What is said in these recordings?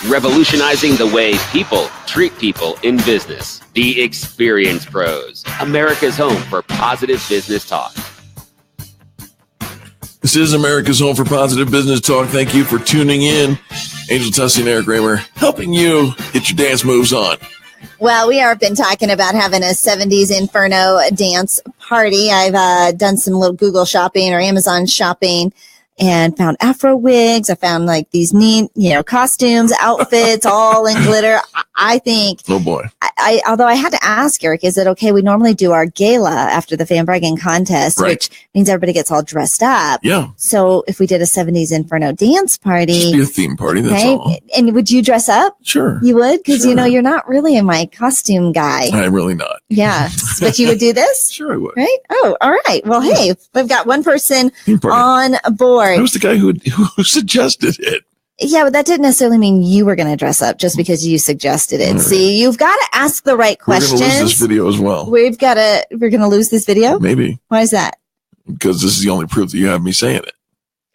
revolutionizing the way people treat people in business. The Experience Pros, America's home for positive business talk. This is America's home for positive business talk. Thank you for tuning in. Angel Tussey and Eric Raymer helping you get your dance moves on. Well, we have been talking about having a 70s Inferno dance party. I've done some little Google shopping or Amazon shopping and found Afro wigs. I found like these neat, costumes, outfits, all in glitter. I think. Oh boy. Although I had to ask Eric, is it okay? We normally do our gala after the Van Braggen contest, right, which means everybody gets all dressed up. Yeah. So if we did a 70s Inferno dance party. Just be a theme party, that's all. And would you dress up? Sure. You would? Because, sure, you're not really my costume guy. I'm really not. Yeah. But you would do this? Sure I would. Right? Oh, all right. Well, hey, we've got one person on board. I was the guy who suggested it. Yeah, but that didn't necessarily mean you were going to dress up just because you suggested it. Right. See, you've got to ask the right questions. We're going to lose this video as well. We're going to lose this video? Maybe. Why is that? Because this is the only proof that you have me saying it.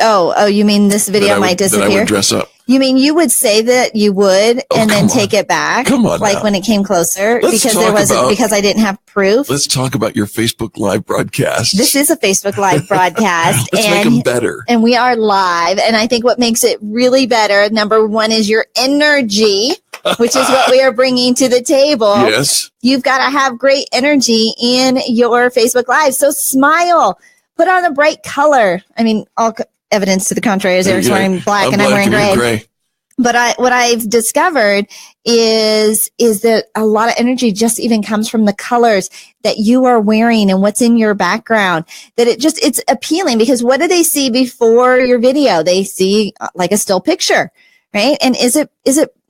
Oh, you mean this video might disappear? That I would dress up. You mean you would say that you would and then take it back? Come on, like now. When it came closer, because I didn't have proof. Let's talk about your Facebook Live broadcast. This is a Facebook Live broadcast. Let's make them better. And we are live. And I think what makes it really better, number one, is your energy, which is what we are bringing to the table. Yes. You've got to have great energy in your Facebook Live. So smile. Put on a bright color. I mean, all evidence to the contrary is Eric's wearing black and I'm wearing gray. But what I've discovered is that a lot of energy just even comes from the colors that you are wearing and what's in your background. That it's appealing, because what do they see before your video? They see like a still picture, right? And is it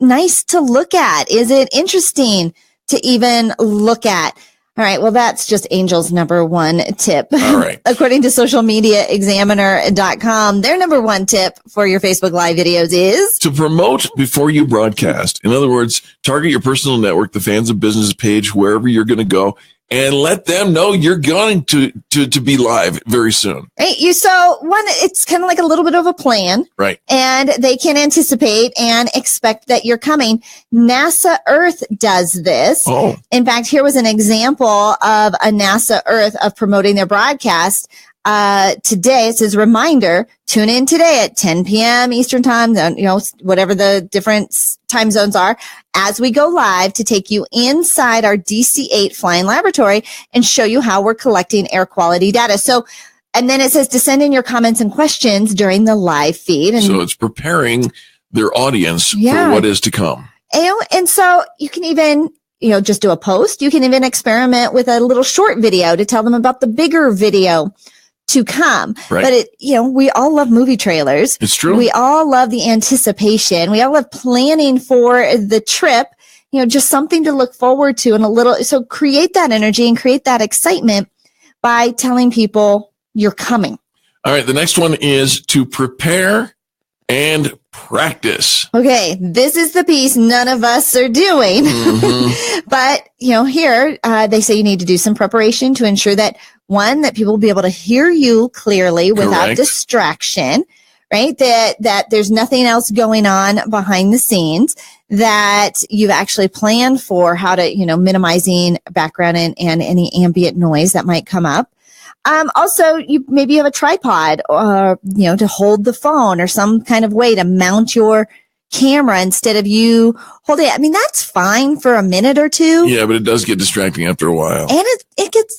nice to look at? Is it interesting to even look at? All right. Well, that's just Angel's number one tip. All right. According to socialmediaexaminer.com, their number one tip for your Facebook Live videos is to promote before you broadcast. In other words, target your personal network, the Fans of Business page, wherever you're going to go, and let them know you're going to be live very soon. Right. It's kind of like a little bit of a plan. Right. And they can anticipate and expect that you're coming. NASA Earth does this. Oh. In fact, here was an example of a NASA Earth of promoting their broadcast. Today, it says, reminder, tune in today at 10 p.m. Eastern time, whatever the different time zones are, as we go live to take you inside our DC-8 flying laboratory and show you how we're collecting air quality data. So, and then it says to send in your comments and questions during the live feed. And so it's preparing their audience for what is to come. And so you can even, just do a post. You can even experiment with a little short video to tell them about the bigger video to come. Right. But we all love movie trailers. It's true. We all love the anticipation. We all love planning for the trip, just something to look forward to so create that energy and create that excitement by telling people you're coming. All right. The next one is to prepare and practice. Okay. This is the piece none of us are doing. Mm-hmm. But, here they say you need to do some preparation to ensure that people will be able to hear you clearly without distraction, right? That there's nothing else going on behind the scenes, that you've actually planned for how to, minimizing background and any ambient noise that might come up. Also, you have a tripod or, to hold the phone or some kind of way to mount your camera instead of you holding it. I mean, that's fine for a minute or two. Yeah, but it does get distracting after a while. And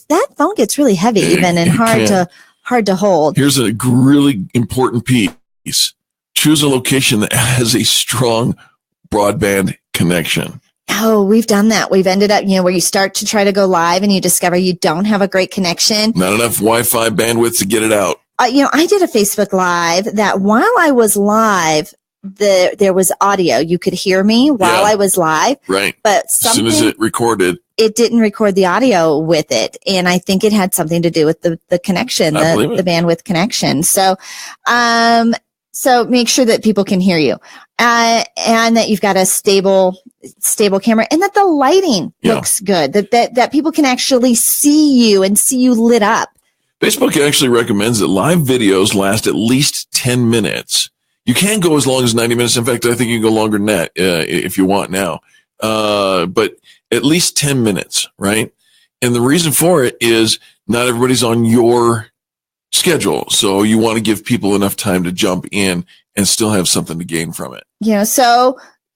that phone gets really heavy and hard to hold. Here's a really important piece. Choose a location that has a strong broadband connection. Oh, we've done that. We've ended up, where you start to try to go live and you discover you don't have a great connection. Not enough Wi-Fi bandwidth to get it out. I did a Facebook Live that while I was live, there was audio. You could hear me while I was live. Right. But as soon as it recorded, it didn't record the audio with it. And I think it had something to do with the connection, the bandwidth connection. So, so make sure that people can hear you, and that you've got a stable camera, and that the lighting looks good, that people can actually see you and see you lit up. Facebook actually recommends that live videos last at least 10 minutes. You can go as long as 90 minutes. In fact, I think you can go longer than that if you want now. But at least 10 minutes, right? And the reason for it is not everybody's on your schedule. So you want to give people enough time to jump in and still have something to gain from it.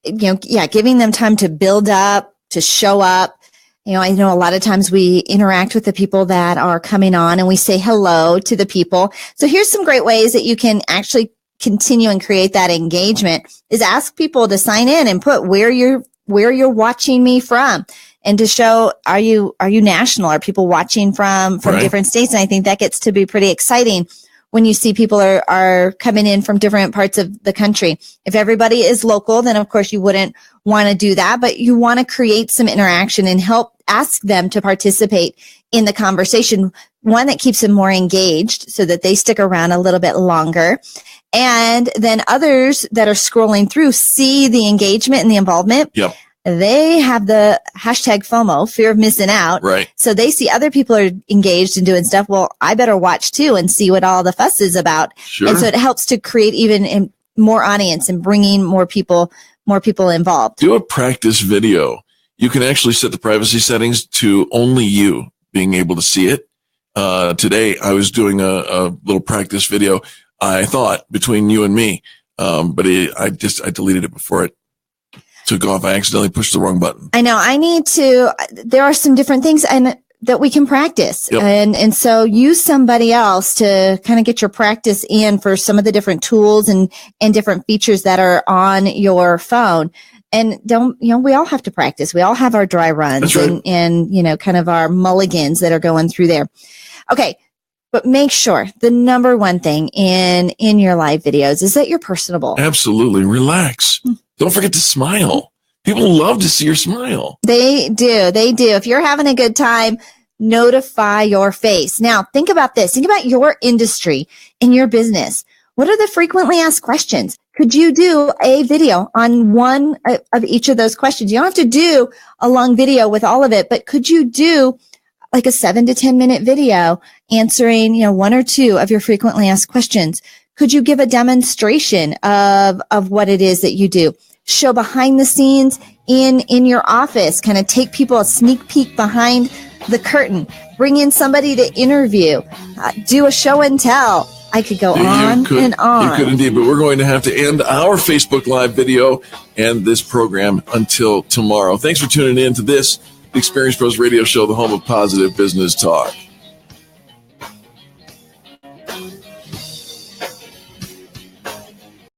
Giving them time to build up, to show up. I know a lot of times we interact with the people that are coming on and we say hello to the people. So here's some great ways that you can actually continue and create that engagement is ask people to sign in and put where you're watching me from, and to show, are you national? Are people watching from different states? And I think that gets to be pretty exciting when you see people are coming in from different parts of the country. If everybody is local, then of course you wouldn't want to do that, but you want to create some interaction and help ask them to participate in the conversation, one that keeps them more engaged so that they stick around a little bit longer. And then others that are scrolling through see the engagement and the involvement. Yep. They have the hashtag FOMO, fear of missing out. Right. So they see other people are engaged and doing stuff. Well, I better watch too and see what all the fuss is about. Sure. And so it helps to create even more audience and bringing more people involved. Do a practice video. You can actually set the privacy settings to only you being able to see it. Today I was doing a little practice video. I thought between you and me, but I deleted it before it took off. I accidentally pushed the wrong button. I know. There are some different things that we can practice. Yep. And so use somebody else to kind of get your practice in for some of the different tools and different features that are on your phone. And we all have to practice. We all have our dry runs. That's right. and kind of our mulligans that are going through there. Okay. But make sure the number one thing in your live videos is that you're personable. Absolutely. Relax. Don't forget to smile. People love to see your smile. They do. If you're having a good time, notify your face. Now, think about this. Think about your industry and your business. What are the frequently asked questions? Could you do a video on one of each of those questions? You don't have to do a long video with all of it, but could you do like a 7 to 10 minute video answering, one or two of your frequently asked questions? Could you give a demonstration of what it is that you do? Show behind the scenes in your office, kind of take people a sneak peek behind the curtain, bring in somebody to interview, do a show and tell. I could go on and on. You could indeed, but we're going to have to end our Facebook Live video and this program until tomorrow. Thanks for tuning in to this, the Experience Pros Radio Show, the home of positive business talk.